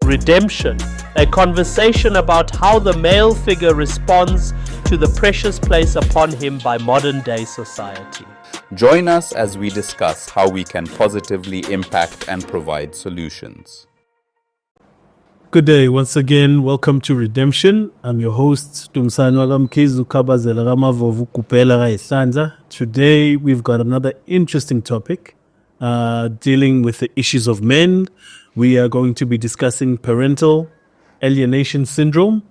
Redemption, a conversation about how the male figure responds to the precious place upon him by modern-day society. Join us as we discuss how we can positively impact and provide solutions. Good day. Once again, welcome to Redemption. I'm your host, Today, we've got another interesting topic dealing with the issues of men. We are going to be discussing parental alienation syndrome,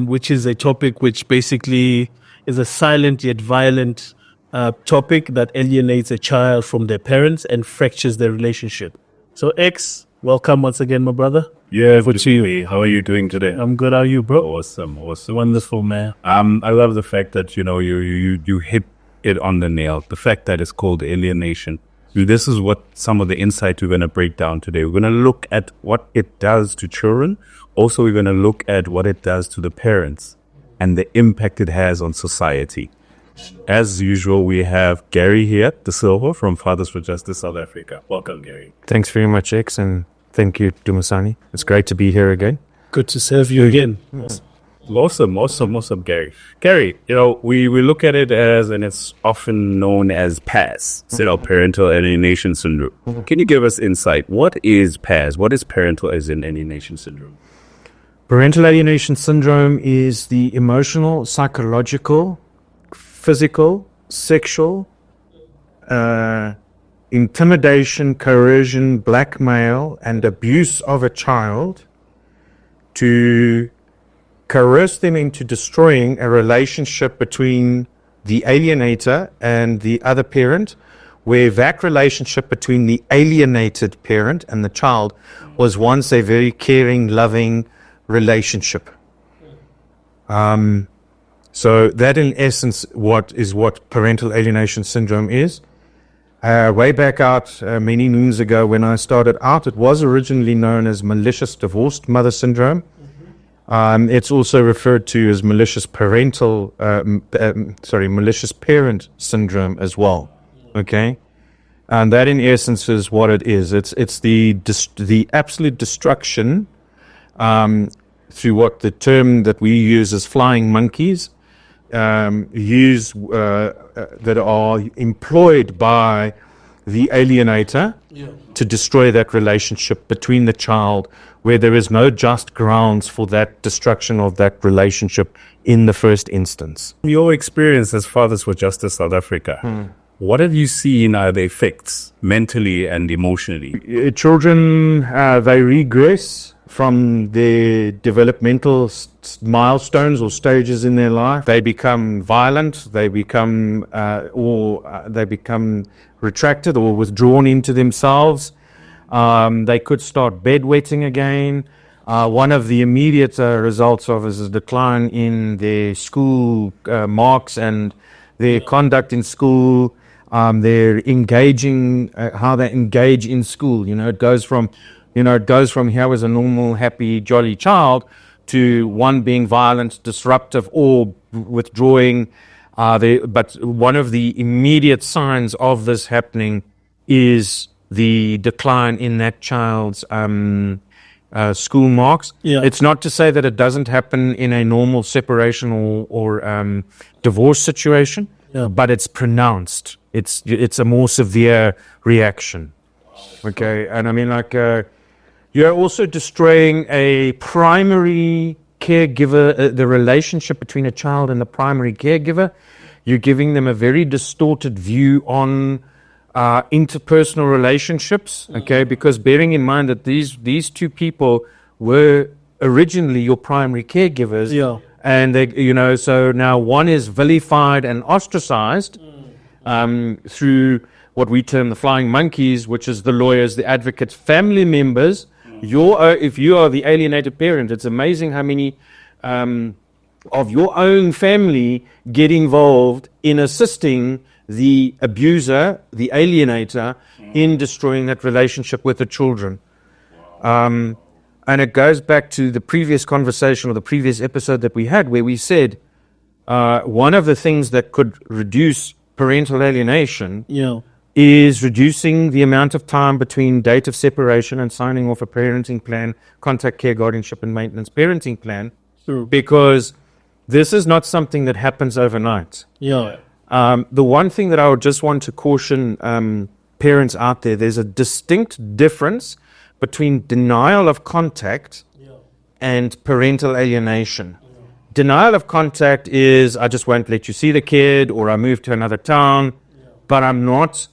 which is a topic which basically is a silent yet violent topic that alienates a child from their parents and fractures their relationship. So, X, welcome once again, my brother. Yeah, good to see you. How are you doing today? I'm good. How are you, bro? Awesome. Wonderful, man. I love the fact that you hit it on the nail. The fact that it's called alienation. This is what some of the insight we're going to break down today. We're going to look at what it does to children. Also, we're going to look at what it does to the parents and the impact it has on society. As usual, we have Gary here, the Silva from Fathers for Justice South Africa. Welcome, Gary. Thanks very much, X, and thank you, Dumasani. It's great to be here again. Good to serve you again. Yes. Awesome, Gary. Gary, we look at it as, and it's often known as PAS, Parental Alienation Syndrome. Can you give us insight? What is PAS? What is Parental Alienation Syndrome? Parental alienation syndrome is the emotional, psychological, physical, sexual, intimidation, coercion, blackmail, and abuse of a child to coerce them into destroying a relationship between the alienator and the other parent, where that relationship between the alienated parent and the child was once a very caring, loving relationship. So that in essence what parental alienation syndrome is. Way back out many moons ago when I started out, it was originally known as malicious divorced mother syndrome. It's also referred to as malicious parent syndrome as well. Okay, and that in essence is what it is. It's the absolute destruction through what the term that we use as flying monkeys that are employed by the alienator to destroy that relationship between the child, where there is no just grounds for that destruction of that relationship in the first instance. Your experience as Fathers for Justice South Africa, what have you seen are the effects mentally and emotionally? Children, they regress from their developmental milestones or stages in their life. They become violent, they become retracted or withdrawn into themselves. They could start bedwetting again. One of the immediate results of is a decline in their school marks and their conduct in school. They're engaging, how they engage in school. It goes from here was a normal, happy, jolly child to one being violent, disruptive, or withdrawing. But one of the immediate signs of this happening is the decline in that child's school marks. Yeah. It's not to say that it doesn't happen in a normal separation or divorce situation, but it's pronounced. It's a more severe reaction. Okay, and I mean, you're also destroying a primary caregiver, the relationship between a child and the primary caregiver. You're giving them a very distorted view on interpersonal relationships, okay? Because bearing in mind that these two people were originally your primary caregivers, and they, so now one is vilified and ostracized through what we term the flying monkeys, which is the lawyers, the advocates, family members. If you are the alienated parent, it's amazing how many of your own family get involved in assisting the abuser, the alienator, in destroying that relationship with the children. And it goes back to the previous conversation or the previous episode that we had, where we said one of the things that could reduce parental alienation is reducing the amount of time between date of separation and signing off a parenting plan, contact, care, guardianship, and maintenance parenting plan, because this is not something that happens overnight. Yeah. The one thing that I would just want to caution parents out there, there's a distinct difference between denial of contact and parental alienation. Denial of contact is, I just won't let you see the kid, or I move to another town, but I'm not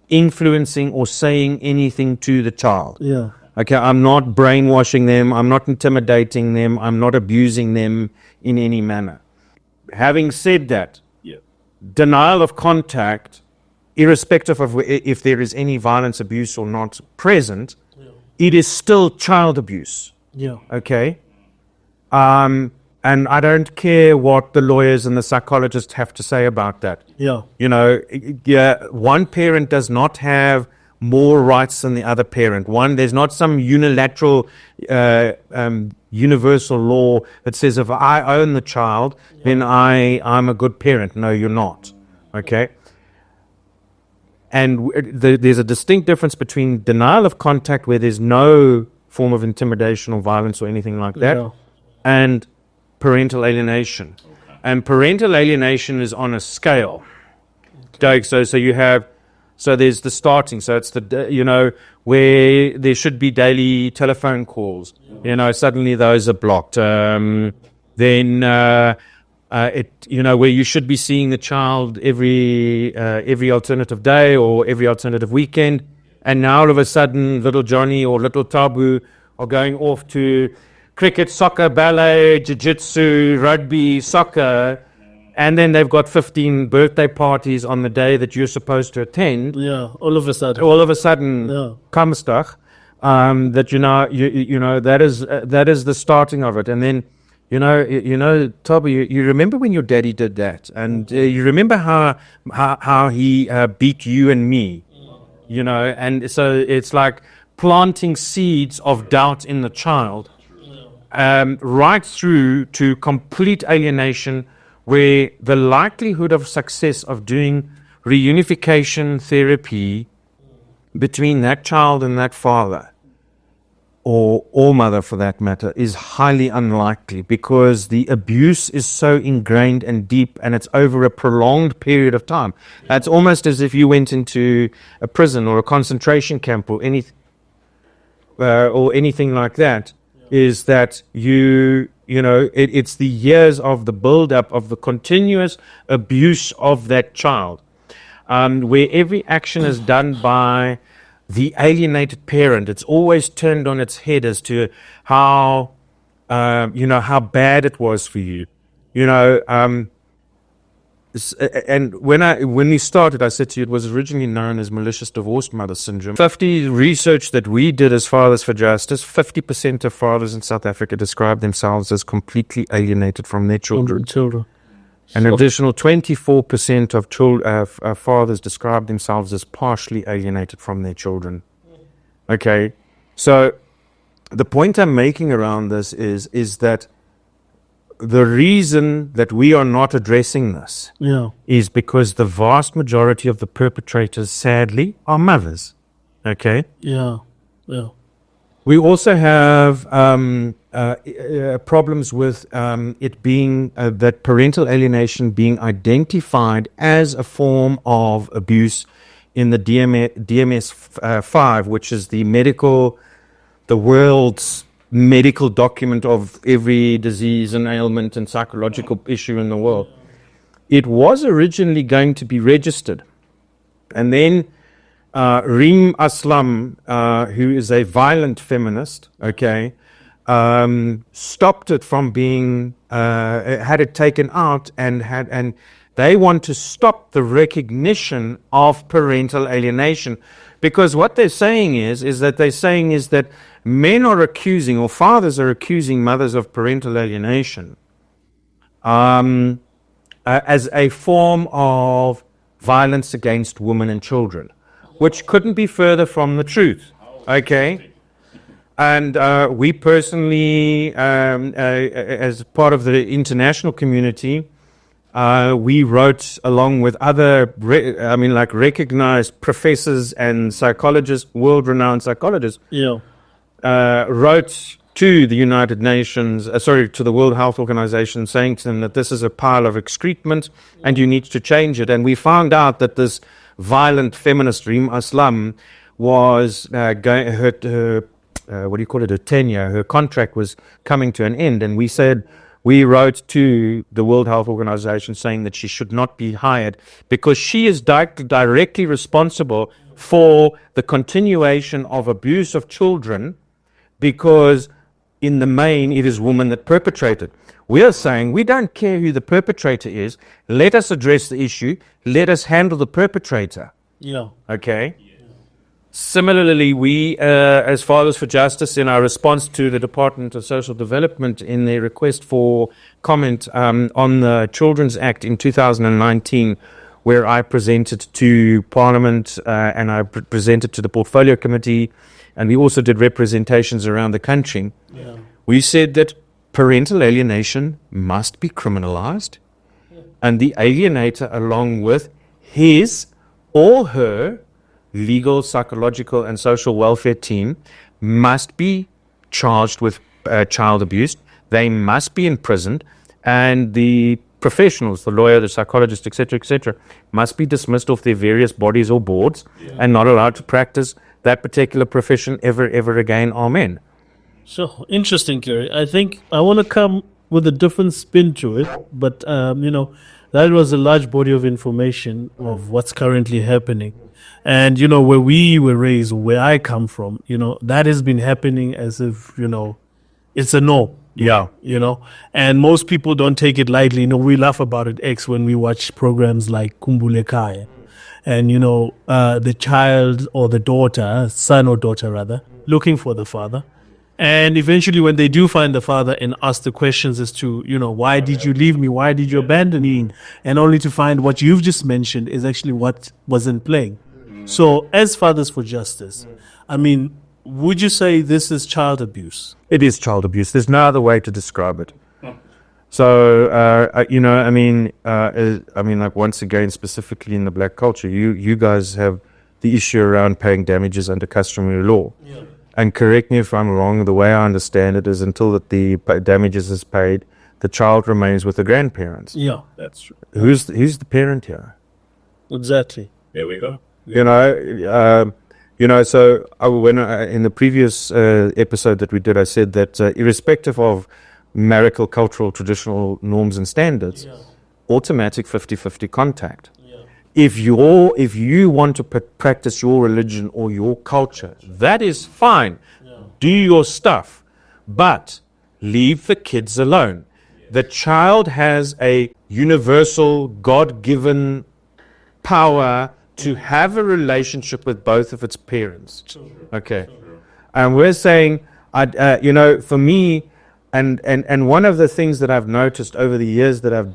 influencing or saying anything to the child. Yeah. Okay, I'm not brainwashing them, I'm not intimidating them, I'm not abusing them in any manner. Having said that, denial of contact, irrespective of if there is any violence, abuse or not present, it is still child abuse. Yeah. Okay? And I don't care what the lawyers and the psychologists have to say about that. Yeah. You know, one parent does not have more rights than the other parent. There's not some unilateral universal law that says if I own the child, then I'm a good parent. No, you're not. Okay? And there's a distinct difference between denial of contact, where there's no form of intimidation or violence or anything like that, and parental alienation. And parental alienation is on a scale. So you have, so there's the starting, so it's the, where there should be daily telephone calls, suddenly those are blocked. Then, where you should be seeing the child every alternative day or every alternative weekend, and now all of a sudden little Johnny or little Tabu are going off to cricket, soccer, ballet, jiu-jitsu, rugby, soccer, and then they've got 15 birthday parties on the day that you're supposed to attend. Yeah, all of a sudden, Kamstag, that is the starting of it. And then, Tabu, you remember when your daddy did that, and you remember how he beat you and me, and so it's like planting seeds of doubt in the child, right through to complete alienation, where the likelihood of success of doing reunification therapy between that child and that father, or mother for that matter, is highly unlikely, because the abuse is so ingrained and deep, and it's over a prolonged period of time. It's almost as if you went into a prison or a concentration camp or anything like that. Is that it's the years of the build-up of the continuous abuse of that child, where every action is done by the alienated parent. It's always turned on its head as to how bad it was for you, and when we started, I said to you, it was originally known as malicious divorced mother syndrome. 50 research that we did as Fathers for Justice, 50% of fathers in South Africa describe themselves as completely alienated from their children. An additional 24% of fathers describe themselves as partially alienated from their children. Okay, so the point I'm making around this is that the reason that we are not addressing this is because the vast majority of the perpetrators, sadly, are mothers. Okay? Yeah. We also have problems with it being that parental alienation being identified as a form of abuse in the DMS-5, which is the world's medical document of every disease and ailment and psychological issue in the world. It was originally going to be registered, and then Reem Aslam, who is a violent feminist, stopped it from being, had it taken out, and they want to stop the recognition of parental alienation, because what they're saying is that men are accusing, or fathers are accusing mothers of parental alienation as a form of violence against women and children, which couldn't be further from the truth. Okay? And we personally, as part of the international community, We wrote along with other, recognized professors and psychologists, world-renowned psychologists, Yeah. wrote to the United Nations, to the World Health Organization, saying to them that this is a pile of excrement and you need to change it. And we found out that this violent feminist Reem Aslam was her tenure, her contract was coming to an end. And we wrote to the World Health Organization saying that she should not be hired because she is directly responsible for the continuation of abuse of children, because in the main, it is women that perpetrated. We are saying we don't care who the perpetrator is. Let us address the issue. Let us handle the perpetrator. Yeah. Okay? Similarly, we, as Fathers for Justice, in our response to the Department of Social Development in their request for comment on the Children's Act in 2019, where I presented to Parliament and I presented to the Portfolio Committee, and we also did representations around the country. Yeah. We said that parental alienation must be criminalized, and the alienator, along with his or her legal, psychological, and social welfare team, must be charged with child abuse. They must be imprisoned, and the professionals, the lawyer, the psychologist, etc., must be dismissed off their various bodies or boards and not allowed to practice that particular profession ever again. Amen. So interesting, Gary. I think I want to come with a different spin to it, but that was a large body of information of what's currently happening. And where we were raised, where I come from, that has been happening as if it's a norm. Yeah. And most people don't take it lightly. We laugh about it when we watch programs like Kumbule Kaya. And, the child or the daughter, son or daughter rather, looking for the father. And eventually when they do find the father and ask the questions as to, why did you leave me? Why did you abandon me? And only to find what you've just mentioned is actually what wasn't playing. So as Fathers for Justice, would you say this is child abuse? It is child abuse. There's no other way to describe it. So, once again, specifically in the black culture, you guys have the issue around paying damages under customary law. Yeah. And correct me if I'm wrong, the way I understand it is until the damages is paid, the child remains with the grandparents. Yeah. That's true. Who's the parent here? Exactly. There we go. So in the previous episode that we did, I said that irrespective of marital, cultural, traditional norms and standards, automatic 50-50 contact. Yeah. If you want to practice your religion or your culture, that is fine. Yeah. Do your stuff, but leave the kids alone. The child has a universal, God-given power to have a relationship with both of its parents. Okay. And we're saying, for me, and one of the things that I've noticed over the years that I've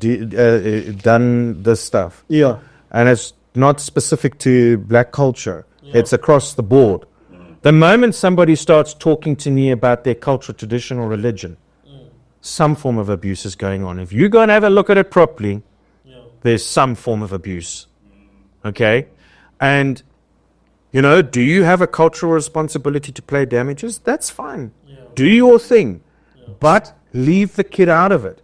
done this stuff, and it's not specific to black culture, it's across the board. The moment somebody starts talking to me about their culture, tradition, or religion, some form of abuse is going on. If you go and have a look at it properly, there's some form of abuse. Okay? And, do you have a cultural responsibility to pay damages? That's fine. Do your thing. But leave the kid out of it.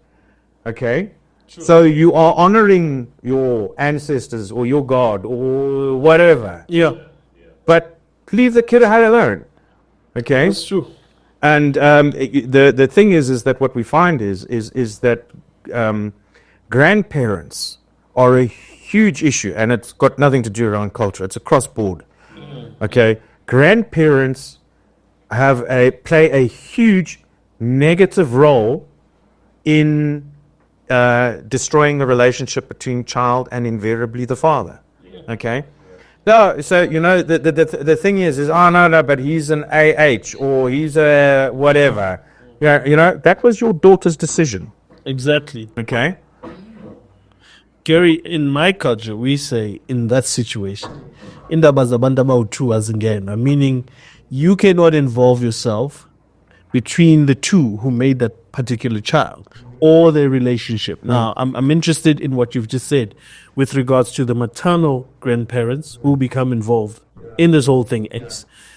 Okay? True. So you are honoring your ancestors or your God or whatever. Yeah. But leave the kid alone. Okay? That's true. And the thing is that what we find is that grandparents are a huge issue, and it's got nothing to do around culture. It's across board. Okay, grandparents play a huge negative role in destroying the relationship between child and invariably the father. Okay. No, so the thing is no, but he's an AH or he's a whatever. That was your daughter's decision. Exactly. Okay. Gary, in my culture, we say in that situation, meaning you cannot involve yourself between the two who made that particular child. or their relationship. Now, I'm interested in what you've just said with regards to the maternal grandparents who become involved in this whole thing.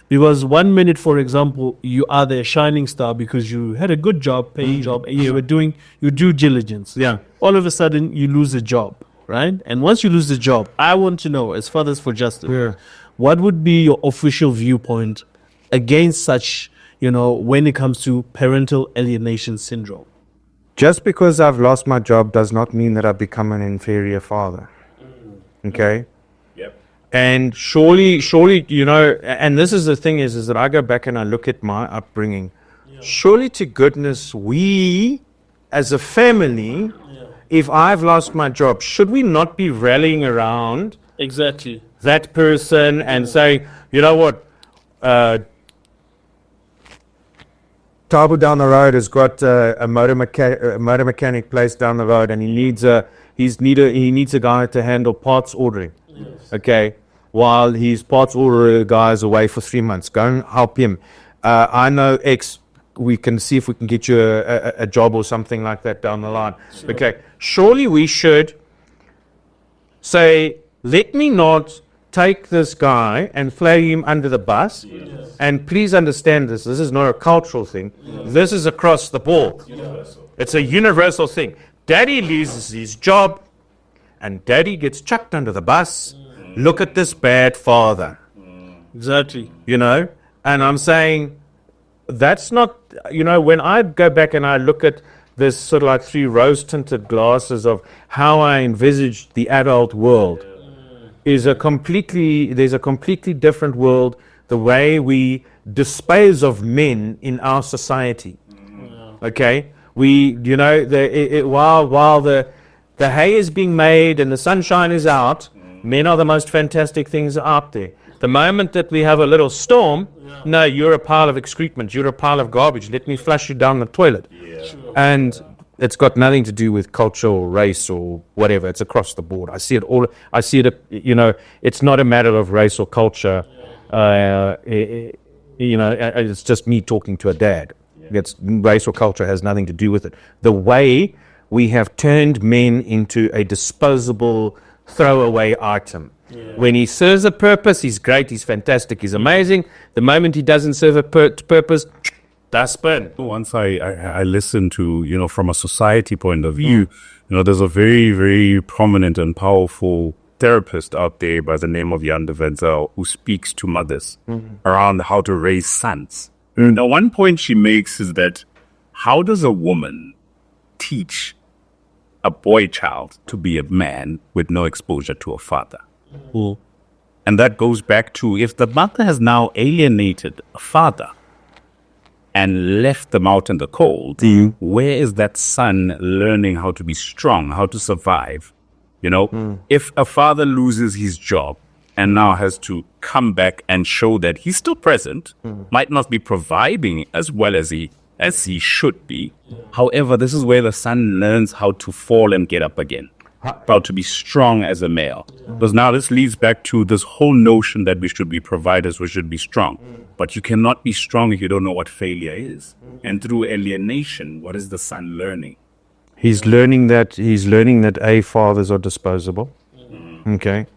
Because 1 minute, for example, you are their shining star because you had a good job, paying job, and you were doing your due diligence. Yeah. All of a sudden, you lose a job, right? And once you lose the job, I want to know, as Fathers for Justice, what would be your official viewpoint against such, when it comes to parental alienation syndrome? Just because I've lost my job does not mean that I've become an inferior father. Okay? Yep. And surely, and this is the thing is that I go back and I look at my upbringing. Surely to goodness, we as a family, if I've lost my job, should we not be rallying around Exactly. that person and saying, you know what, Tabu down the road has got a motor mechanic place down the road, and he needs a guy to handle parts ordering. Okay, while his parts order guy is away for 3 months, go and help him. I know X. We can see if we can get you a job or something like that down the line. Okay, surely we should say, let me not take this guy and flag him under the bus. And please understand this is not a cultural thing. This is across the board. It's a universal thing. Daddy loses his job and daddy gets chucked under the bus. Look at this bad father. Exactly. And I'm saying that's not, when I go back and I look at this sort of like through rose-tinted glasses of how I envisaged the adult world, there's a completely different world, the way we dispose of men in our society. Okay? We, while the hay is being made and the sunshine is out, men are the most fantastic things out there. The moment that we have a little storm, no, you're a pile of excrement, you're a pile of garbage, let me flush you down the toilet. And it's got nothing to do with culture or race or whatever. It's across the board. I see it all. I see it, it's not a matter of race or culture. It's just me talking to a dad. It's race or culture has nothing to do with it. The way we have turned men into a disposable throwaway item. When he serves a purpose, he's great, he's fantastic, he's amazing. The moment he doesn't serve a purpose, dustbin. Once I listen to, from a society point of view, there's a very, very prominent and powerful therapist out there by the name of Jan de Wenzel who speaks to mothers around how to raise sons. Now, one point she makes is that how does a woman teach a boy child to be a man with no exposure to a father? And that goes back to if the mother has now alienated a father and left them out in the cold, where is that son learning how to be strong, how to survive? If a father loses his job and now has to come back and show that he's still present, might not be providing as well as he should be. However, this is where the son learns how to fall and get up again, how to be strong as a male. Because now this leads back to this whole notion that we should be providers, we should be strong. But you cannot be strong if you don't know what failure is. And through alienation, what is the son learning? He's learning that fathers are disposable. Okay.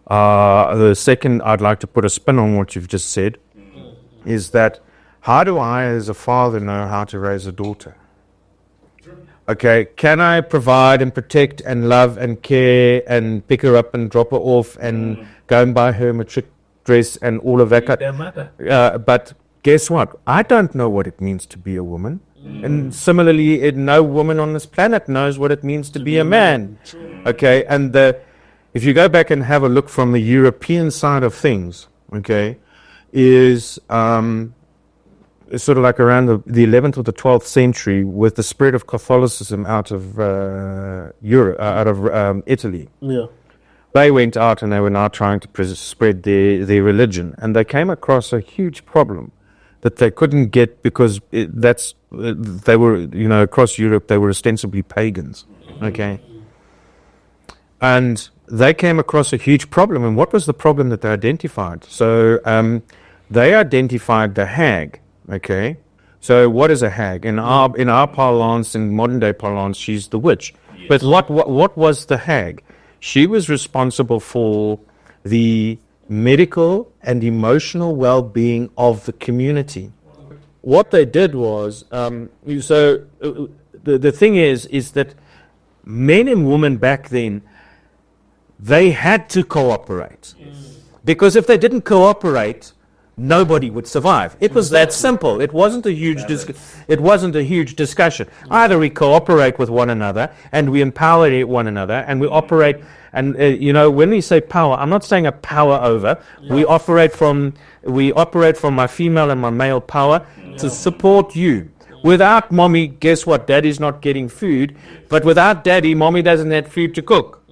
The second, I'd like to put a spin on what you've just said, is that how do I, as a father, know how to raise a daughter? Okay, can I provide and protect and love and care and pick her up and drop her off and go and buy her matric dress and all of that? But guess what? I don't know what it means to be a woman. And similarly, no woman on this planet knows what it means to be a man. Okay, and if you go back and have a look from the European side of things, okay, is sort of like around the 11th or the 12th century with the spread of Catholicism out of Europe, out of Italy. Yeah. They went out and they were now trying to spread their religion, and they came across a huge problem that they couldn't get because they were, across Europe, they were ostensibly pagans, okay? And they came across a huge problem, and what was the problem that they identified? So they identified the hag, okay? So what is a hag? In our parlance, in modern day parlance, she's the witch. But what was the hag? She was responsible for the medical and emotional well-being of the community. What they did was, the thing is that men and women back then, they had to cooperate. Because if they didn't cooperate, nobody would survive. It was that simple. It wasn't a huge discussion. Either we cooperate with one another and we empower one another and we operate. And when we say power, I'm not saying a power over. We operate from my female and my male power to support you. Without mommy, guess what? Daddy's not getting food. But without daddy, mommy doesn't have food to cook.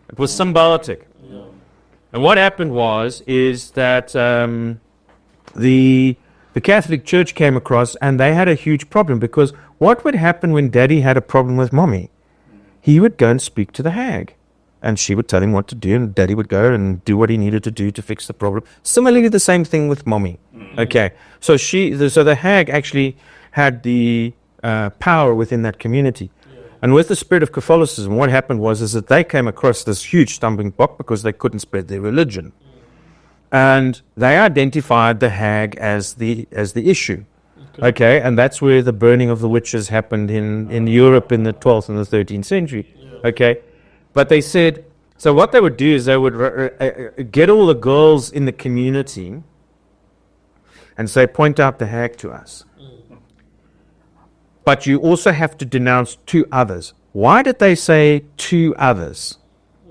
It was symbiotic. And what happened is that the Catholic Church came across and they had a huge problem, because what would happen when daddy had a problem with mommy? He would go and speak to the hag. And she would tell him what to do, and daddy would go and do what he needed to do to fix the problem. Similarly, the same thing with mommy. Okay, so the hag actually had the power within that community. And with the spread of Catholicism, what happened is that they came across this huge stumbling block because they couldn't spread their religion. And they identified the hag as the issue. Okay, and that's where the burning of the witches happened in Europe in the 12th and the 13th century. Okay. But they said, so what they would do is they would get all the girls in the community and say, point out the hag to us. But you also have to denounce 2 others. Why did they say 2 others?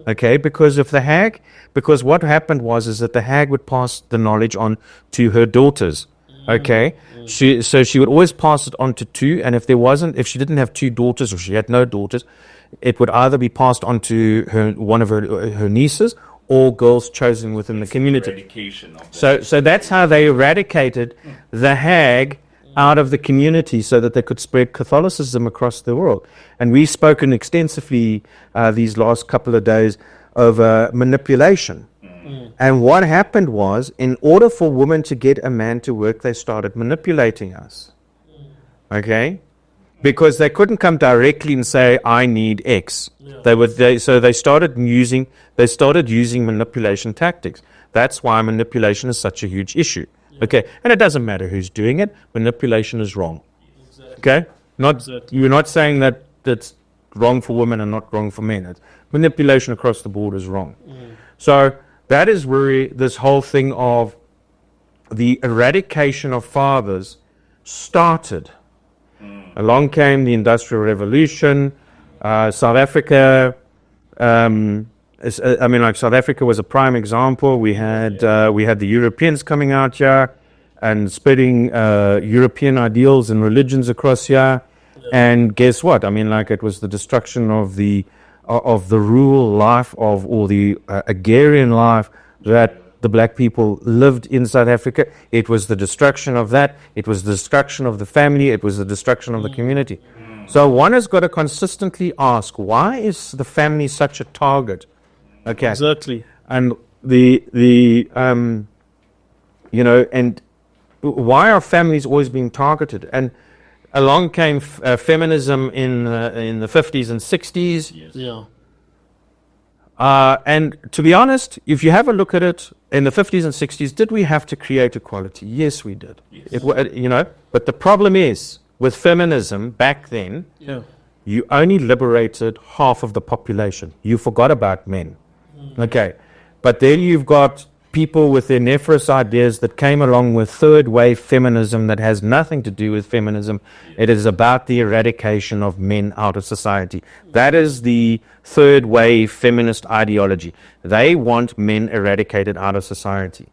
Okay, because what happened is that the hag would pass the knowledge on to her daughters. Okay, so she would always pass it on to 2, and if she didn't have 2 daughters, or she had no daughters, it would either be passed on to one of her nieces, or girls chosen within the community. So that's how they eradicated the hag out of the community, so that they could spread Catholicism across the world. And we've spoken extensively these last couple of days over manipulation. And what happened was, in order for women to get a man to work, they started manipulating us. Okay? Because they couldn't come directly and say, I need X. So they started using manipulation tactics. That's why manipulation is such a huge issue. Okay, and it doesn't matter who's doing it. Manipulation is wrong. Okay, you're not saying that it's wrong for women and not wrong for men. Manipulation across the board is wrong. So that is where this whole thing of the eradication of fathers started. Along came the Industrial Revolution. South Africa. South Africa was a prime example. We had the Europeans coming out here and spreading European ideals and religions across here. And guess what? It was the destruction of the rural life or the agrarian life that the black people lived in South Africa. It was the destruction of that. It was the destruction of the family. It was the destruction of the community. So one has got to consistently ask, why is the family such a target? Okay. Exactly. And and why are families always being targeted? And along came feminism in the 50s and 60s. Yes. Yeah. And to be honest, if you have a look at it, in the 50s and 60s, did we have to create equality? Yes, we did. Yes. But the problem is, with feminism back then, you only liberated half of the population. You forgot about men. Okay, but then you've got people with their nefarious ideas that came along with third wave feminism that has nothing to do with feminism. It is about the eradication of men out of society. That is the third wave feminist ideology. They want men eradicated out of society.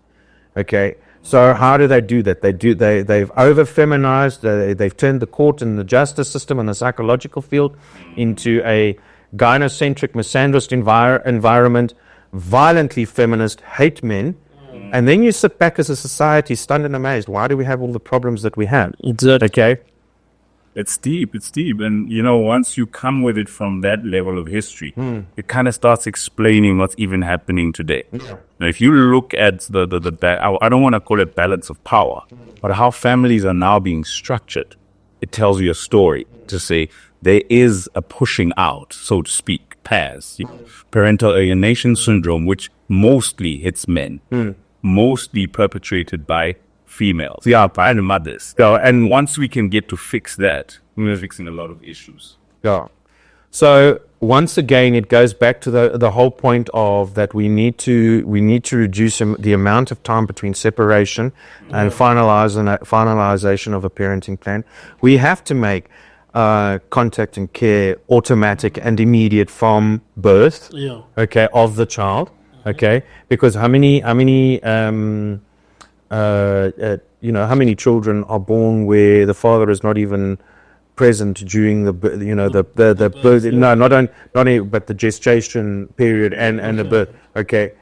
Okay, so how do they do that? They've over-feminized. They've turned the court and the justice system and the psychological field into a gynocentric, misandrist environment, violently feminist, hate men, and then you sit back as a society stunned and amazed. Why do we have all the problems that we have? Exactly. Okay. It's deep. It's deep. And, you know, once you come with it from that level of history, it kind of starts explaining what's even happening today. Now, if you look at I don't want to call it balance of power, but how families are now being structured, it tells you a story to say there is a pushing out, so to speak, past parental alienation syndrome, which mostly hits men, mostly perpetrated by females, by the mothers. So, and once we can get to fix that, we're fixing a lot of issues. Yeah. So once again, it goes back to the whole point of that we need to reduce the amount of time between separation and finalization of a parenting plan. We have to make contact and care automatic and immediate from birth. Yeah. Okay, of the child. Okay, because how many how many children are born where the father is not even present during the birth, the birth, no, not only, but the gestation period and the birth. Okay.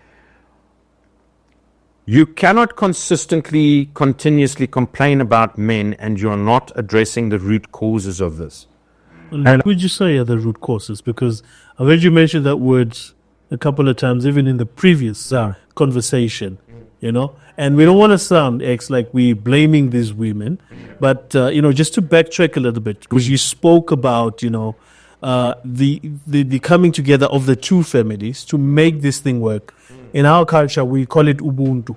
You cannot continuously complain about men and you're not addressing the root causes of this. And would you say are the root causes? Because I've heard you mention that word a couple of times, even in the previous conversation, and we don't want to sound like we blaming these women, but just to backtrack a little bit, because you spoke about the coming together of the two families to make this thing work. In our culture, we call it Ubuntu,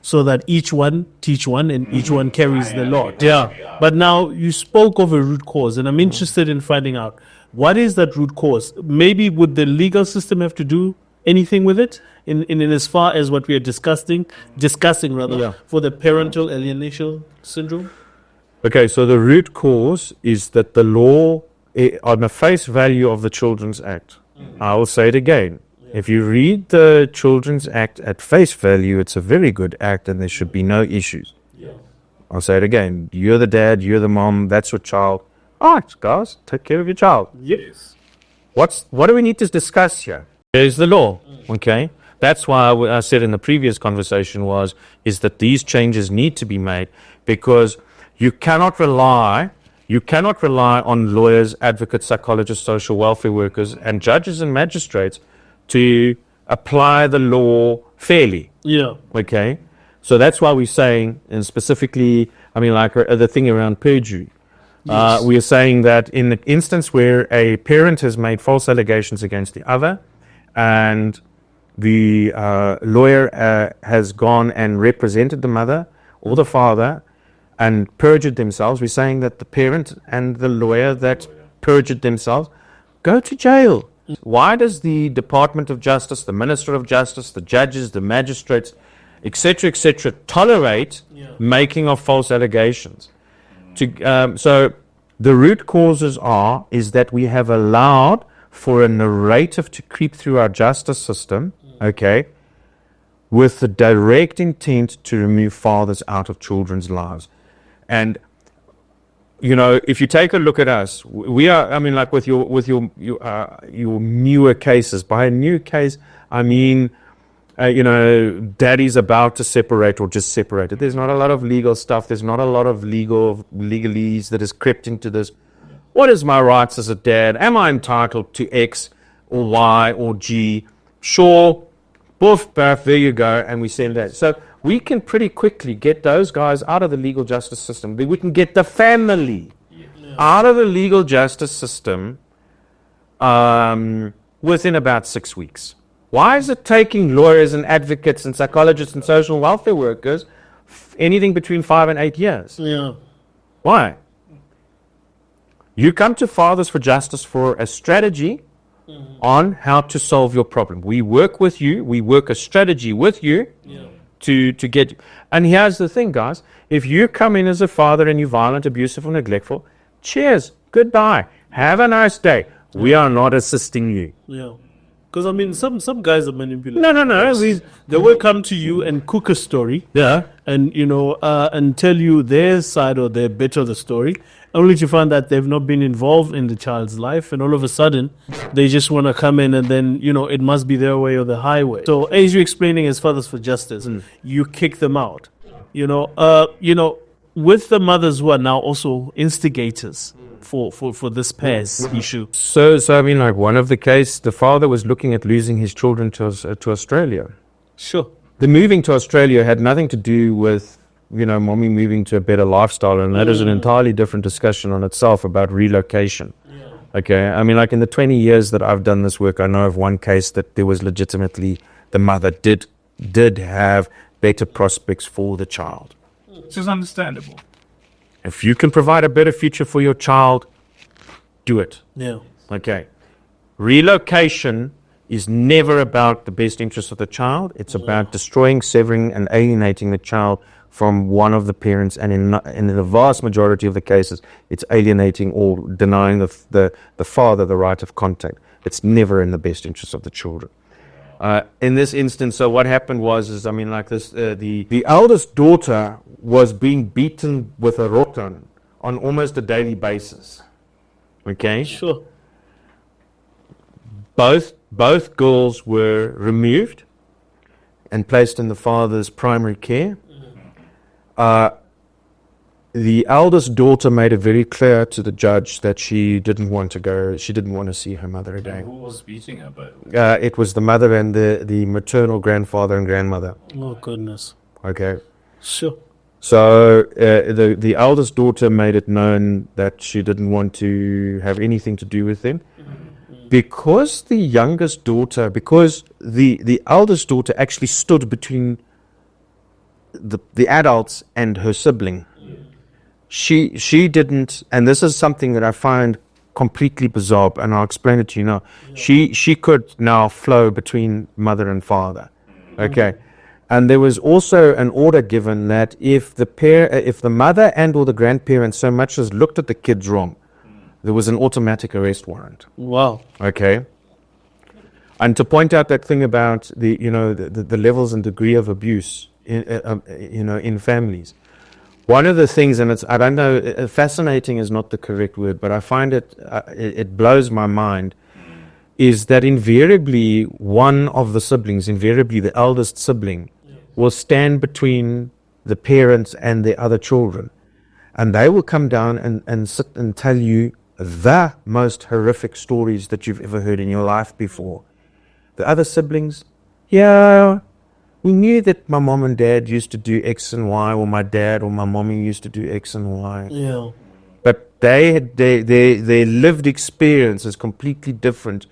so that each one teach one and each one carries the load. Yeah. But now you spoke of a root cause, and I'm interested in finding out what is that root cause. Maybe would the legal system have to do anything with it in as far as what we are discussing for the parental alienation syndrome? Okay, so the root cause is that the law, on the face value of the Children's Act, I will say it again. If you read the Children's Act at face value, it's a very good act and there should be no issues. I'll say it again. You're the dad, you're the mom, that's your child. All right, guys, take care of your child. Yes. What do we need to discuss here? There's the law, okay? That's why I said in the previous conversation is that these changes need to be made because you cannot rely on lawyers, advocates, psychologists, social welfare workers, and judges and magistrates to apply the law fairly. Yeah. Okay? So that's why we're saying, and specifically, the thing around perjury. Yes. We are saying that in the instance where a parent has made false allegations against the other, and the lawyer has gone and represented the mother or the father and perjured themselves, we're saying that the parent and the lawyer that perjured themselves go to jail. Why does the Department of Justice, the Minister of Justice, the judges, the magistrates, etc., tolerate making of false allegations? So the root causes is that we have allowed for a narrative to creep through our justice system, okay, with the direct intent to remove fathers out of children's lives. And if you take a look at us, we are, with your newer cases. By a new case, daddy's about to separate or just separated. There's not a lot of legal stuff. There's not a lot of legalese that has crept into this. What is my rights as a dad? Am I entitled to X or Y or G? Sure. Boof, baff, there you go. And we send that. So we can pretty quickly get those guys out of the legal justice system. We can get the family out of the legal justice system within about 6 weeks. Why is it taking lawyers and advocates and psychologists and social welfare workers anything between 5 and 8 years? Yeah. Why? You come to Fathers for Justice for a strategy on how to solve your problem. We work with you. We work a strategy with you to get you. And here's the thing, guys. If you come in as a father and you're violent, abusive, or neglectful, cheers. Goodbye. Have a nice day. We are not assisting you. Yeah. Because, some guys are manipulative. No. They will come to you and cook a story. Yeah. And, and tell you their side or their bit of the story, only to find that they've not been involved in the child's life. And all of a sudden, they just want to come in and then, it must be their way or the highway. So, as you're explaining as Fathers for Justice, you kick them out. with the mothers who are now also instigators for this pair's issue. So I mean, like one of the case, the father was looking at losing his children to Australia. Sure. The moving to Australia had nothing to do with, mommy moving to a better lifestyle, and that is an entirely different discussion on itself about relocation. Okay, I mean, like in the 20 years that I've done this work, I know of one case that there was legitimately, the mother did have better prospects for the child. Which is understandable. If you can provide a better future for your child, do it. Yeah. Okay. Relocation is never about the best interest of the child. It's about destroying, severing, and alienating the child from one of the parents, and in the vast majority of the cases, it's alienating or denying the father the right of contact. It's never in the best interest of the children. In this instance, so what happened was, the eldest daughter was being beaten with a rotan on almost a daily basis. Okay? Sure. Both girls were removed and placed in the father's primary care. The eldest daughter made it very clear to the judge that she didn't want to see her mother again. Who was beating her? But It was the mother and the maternal grandfather and grandmother. Oh, goodness. Okay. Sure. So the eldest daughter made it known that she didn't want to have anything to do with them. Because the eldest daughter actually stood between the adults and her sibling. She didn't, and this is something that I find completely bizarre, and I'll explain it to you now. She could now flow between mother and father. Okay. And there was also an order given that if the mother and or the grandparents so much as looked at the kids wrong, there was an automatic arrest warrant. Wow. Okay. And to point out that thing about the levels and degree of abuse in families. One of the things, and I don't know, fascinating is not the correct word, but I find it blows my mind, is that invariably one of the siblings, invariably the eldest sibling, will stand between the parents and their other children. And they will come down and sit and tell you the most horrific stories that you've ever heard in your life before. The other siblings, we knew that my mom and dad used to do X and Y, or my dad or my mommy used to do X and Y. Yeah. But their lived experience is completely different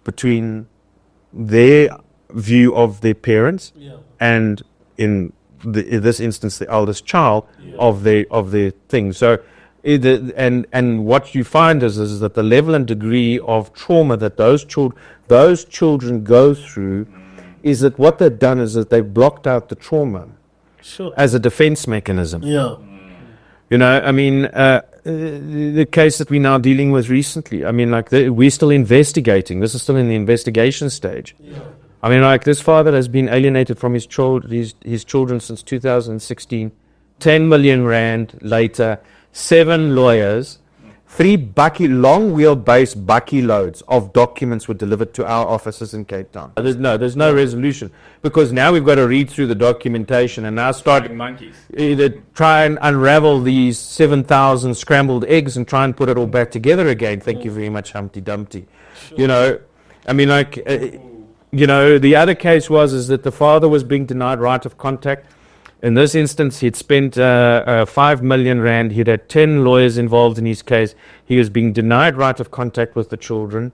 between their view of their parents and, in this instance, the eldest child of their thing. So, and what you find is that the level and degree of trauma that those children go through is that what they've done is that they've blocked out the trauma as a defense mechanism. Yeah. The case that we're now dealing with recently, we're still investigating. This is still in the investigation stage. This father has been alienated from his children since 2016. 10 million rand later, 7 lawyers, 3 long wheelbase bakkie loads of documents were delivered to our offices in Cape Town. There's no resolution, because now we've got to read through the documentation and now start monkeys. either try and unravel these 7,000 scrambled eggs and try and put it all back together again. Thank you very much, Humpty Dumpty. The other case was that the father was being denied right of contact. In this instance, he'd spent 5 million rand. He'd had 10 lawyers involved in his case. He was being denied right of contact with the children.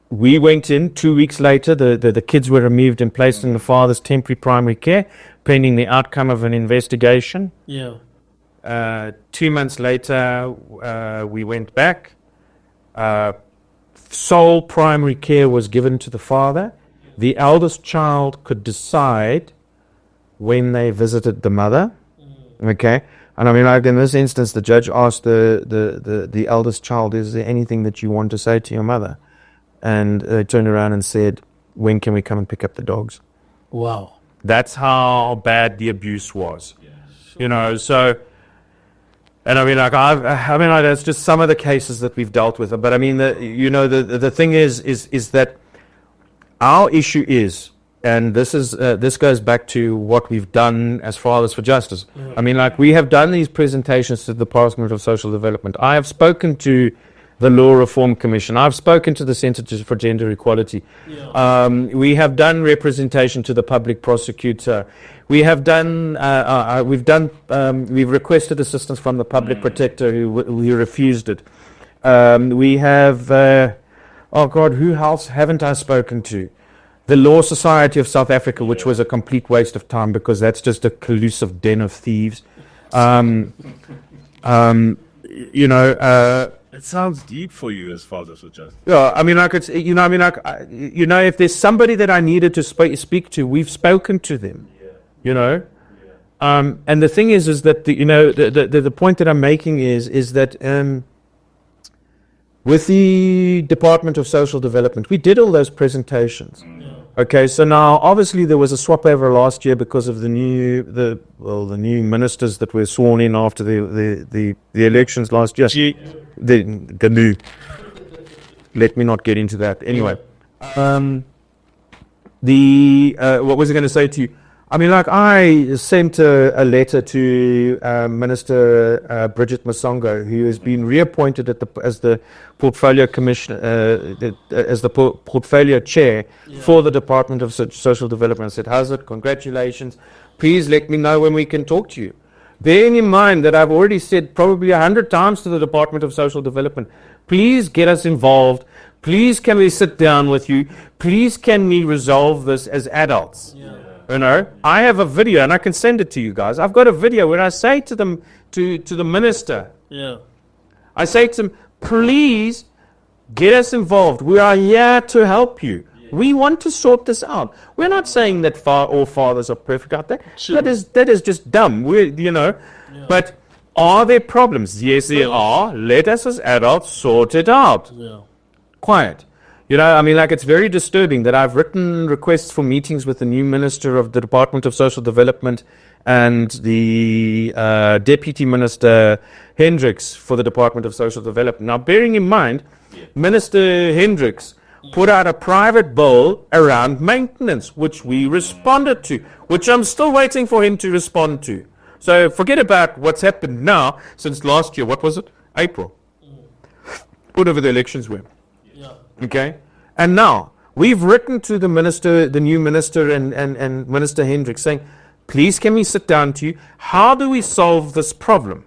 We went in 2 weeks later. The kids were removed and placed in the father's temporary primary care, pending the outcome of an investigation. 2 months later, we went back. Sole primary care was given to the father. The eldest child could decide when they visited the mother. Okay? And in this instance, the judge asked the eldest child, is there anything that you want to say to your mother? And they turned around and said, when can we come and pick up the dogs? Wow. That's how bad the abuse was. So... And that's just some of the cases that we've dealt with. But the thing is that our issue is and this goes back to what we've done as Fathers for Justice. I mean, like, we have done these presentations to the Department of Social Development. I have spoken to the Law Reform Commission. I've spoken to the Centre for Gender Equality. We have done representation to the public prosecutor. We have done. We've requested assistance from the public protector, who refused it. We have. Oh God, who else haven't I spoken to? The Law Society of South Africa, which was a complete waste of time because that's just a collusive den of thieves. It sounds deep for you as Fathers for Justice. Yeah, I mean, like, it's, if there's somebody that I needed to speak to, we've spoken to them. And the thing is that the point that I'm making is that with the Department of Social Development, we did all those presentations. Okay, so now obviously there was a swap over last year because of the new ministers that were sworn in after the elections last year. The new. Let me not get into that. Anyway, what was I going to say to you? I mean, like, I sent a letter to Minister Bridget Masongo, who has been reappointed as the portfolio commissioner, as the portfolio chair for the Department of Social Development. I said, "How's it? Congratulations. Please let me know when we can talk to you." Bearing in mind that I've already said probably 100 times to the Department of Social Development, please get us involved. Please can we sit down with you? Please can we resolve this as adults? I have a video, and I can send it to you guys. I've got a video where I say to them, to the minister, I say to him, please get us involved. We are here to help you. We want to sort this out. We're not saying that all fathers are perfect out there. Sure. That is just dumb. But are there problems? Yes, there are. Let us as adults sort it out. Quiet. I mean, like, it's very disturbing that I've written requests for meetings with the new Minister of the Department of Social Development and the Deputy Minister Hendricks for the Department of Social Development. Now, bearing in mind, Minister Hendricks put out a private bill around maintenance, which we responded to, which I'm still waiting for him to respond to. So forget about what's happened now since last year. What was it? April. Whatever the elections were. Okay? And now, we've written to the minister, the new minister and Minister Hendricks, saying, please can we sit down to you? How do we solve this problem?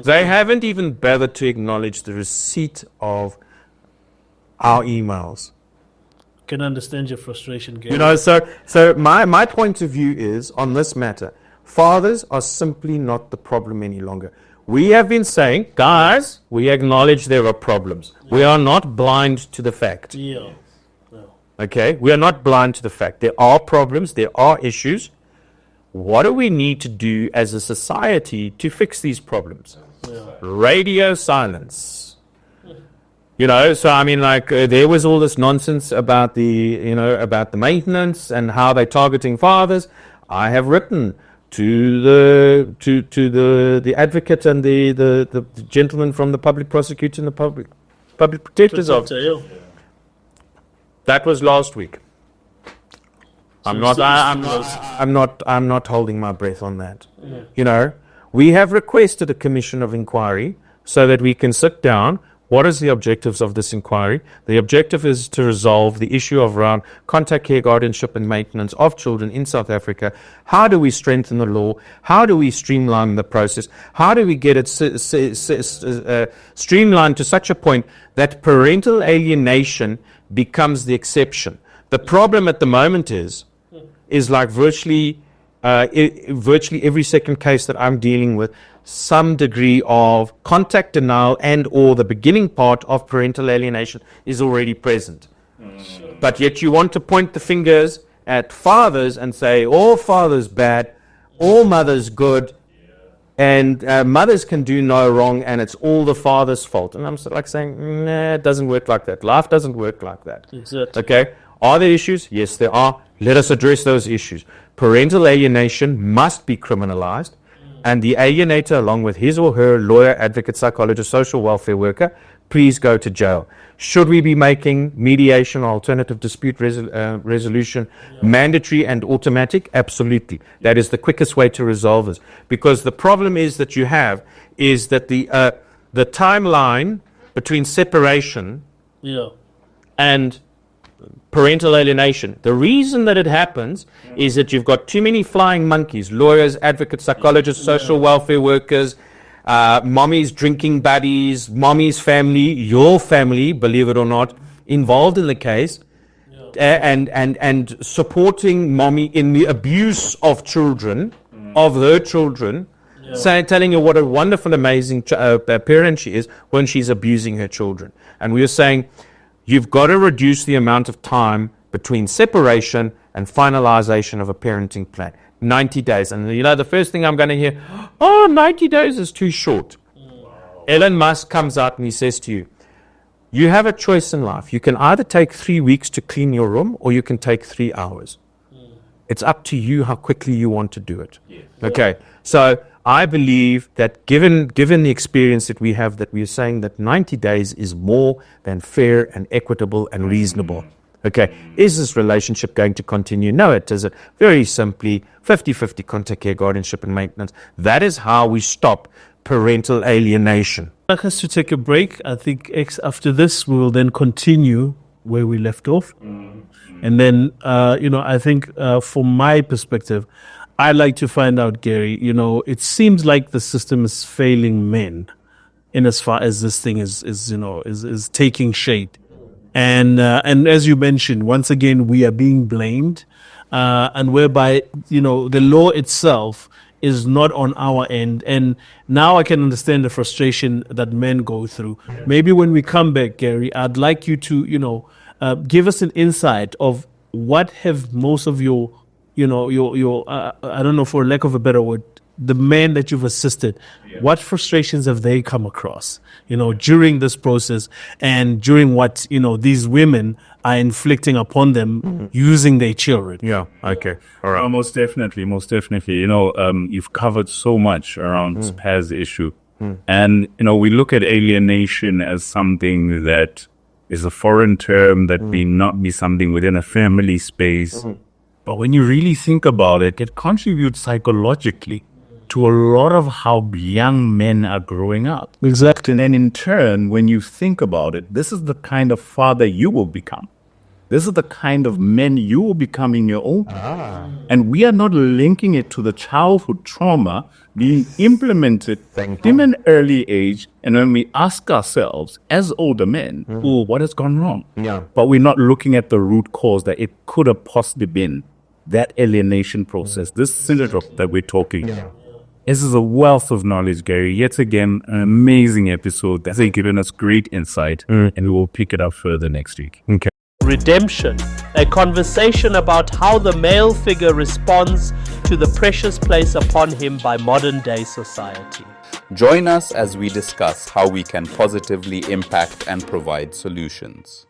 They haven't even bothered to acknowledge the receipt of our emails. Can understand your frustration, Gary. So my point of view is, on this matter, fathers are simply not the problem any longer. We have been saying, guys, we acknowledge there are problems. We are not blind to the fact. Okay? We are not blind to the fact. There are problems, there are issues. What do we need to do as a society to fix these problems? Radio silence. So I mean, like, there was all this nonsense about the maintenance and how they're targeting fathers. I have written to the advocate and the gentleman from the public prosecutor and the public protector's office. That was last week. I'm not holding my breath on that. We have requested a commission of inquiry so that we can sit down. What is the objectives of this inquiry? The objective is to resolve the issue of around contact care, guardianship and maintenance of children in South Africa. How do we strengthen the law? How do we streamline the process? How do we get it streamlined to such a point that parental alienation becomes the exception? The problem at the moment is like virtually every second case that I'm dealing with, some degree of contact denial and or the beginning part of parental alienation is already present. But yet you want to point the fingers at fathers and say, all fathers bad, all mothers good, and mothers can do no wrong, and it's all the father's fault. And I'm like saying, nah, it doesn't work like that. Life doesn't work like that. Exactly. Okay? Are there issues? Yes, there are. Let us address those issues. Parental alienation must be criminalized. And the alienator, along with his or her lawyer, advocate, psychologist, social welfare worker, please go to jail. Should we be making mediation or alternative dispute resolution mandatory and automatic? Absolutely. That is the quickest way to resolve this. Because the problem is that you have is that the timeline between separation and parental alienation. The reason that it happens is that you've got too many flying monkeys, lawyers, advocates, psychologists, social welfare workers, mommy's drinking buddies, mommy's family, your family, believe it or not, involved in the case, and supporting mommy in the abuse of children, of her children, telling her what a wonderful, amazing parent she is when she's abusing her children. And we were saying, you've got to reduce the amount of time between separation and finalization of a parenting plan. 90 days. And you know, the first thing I'm going to hear, 90 days is too short. Elon Musk comes out and he says to you, you have a choice in life. You can either take 3 weeks to clean your room or you can take 3 hours. It's up to you how quickly you want to do it. Okay. So I believe that given the experience that we have, that we are saying that 90 days is more than fair and equitable and reasonable. Okay, is this relationship going to continue? No, it isn't. Very simply, 50-50 contact care, guardianship and maintenance. That is how we stop parental alienation. I'd like us to take a break. I think after this, we will then continue where we left off. And then, I think from my perspective, I'd like to find out, Gary, it seems like the system is failing men in as far as this thing is taking shape. And as you mentioned, once again, we are being blamed, and whereby, the law itself is not on our end. And now I can understand the frustration that men go through. Maybe when we come back, Gary, I'd like you to, give us an insight of what have most of your I don't know, for lack of a better word, the men that you've assisted, what frustrations have they come across, during this process and during what, these women are inflicting upon them using their children? Yeah. Okay. All right. Most definitely. You've covered so much around Spaz issue. And, we look at alienation as something that is a foreign term that may not be something within a family space. But when you really think about it, it contributes psychologically to a lot of how young men are growing up. Exactly. And then in turn, when you think about it, this is the kind of father you will become. This is the kind of men you will become in your own. And we are not linking it to the childhood trauma being implemented in an early age. And when we ask ourselves, as older men, what has gone wrong? But we're not looking at the root cause that it could have possibly been that alienation process, this syndrome that we're talking about. This is a wealth of knowledge, Gary. Yet again, an amazing episode that has given us great insight, and we will pick it up further next week. Okay. Redemption, a conversation about how the male figure responds to the precious place upon him by modern day society. Join us as we discuss how we can positively impact and provide solutions.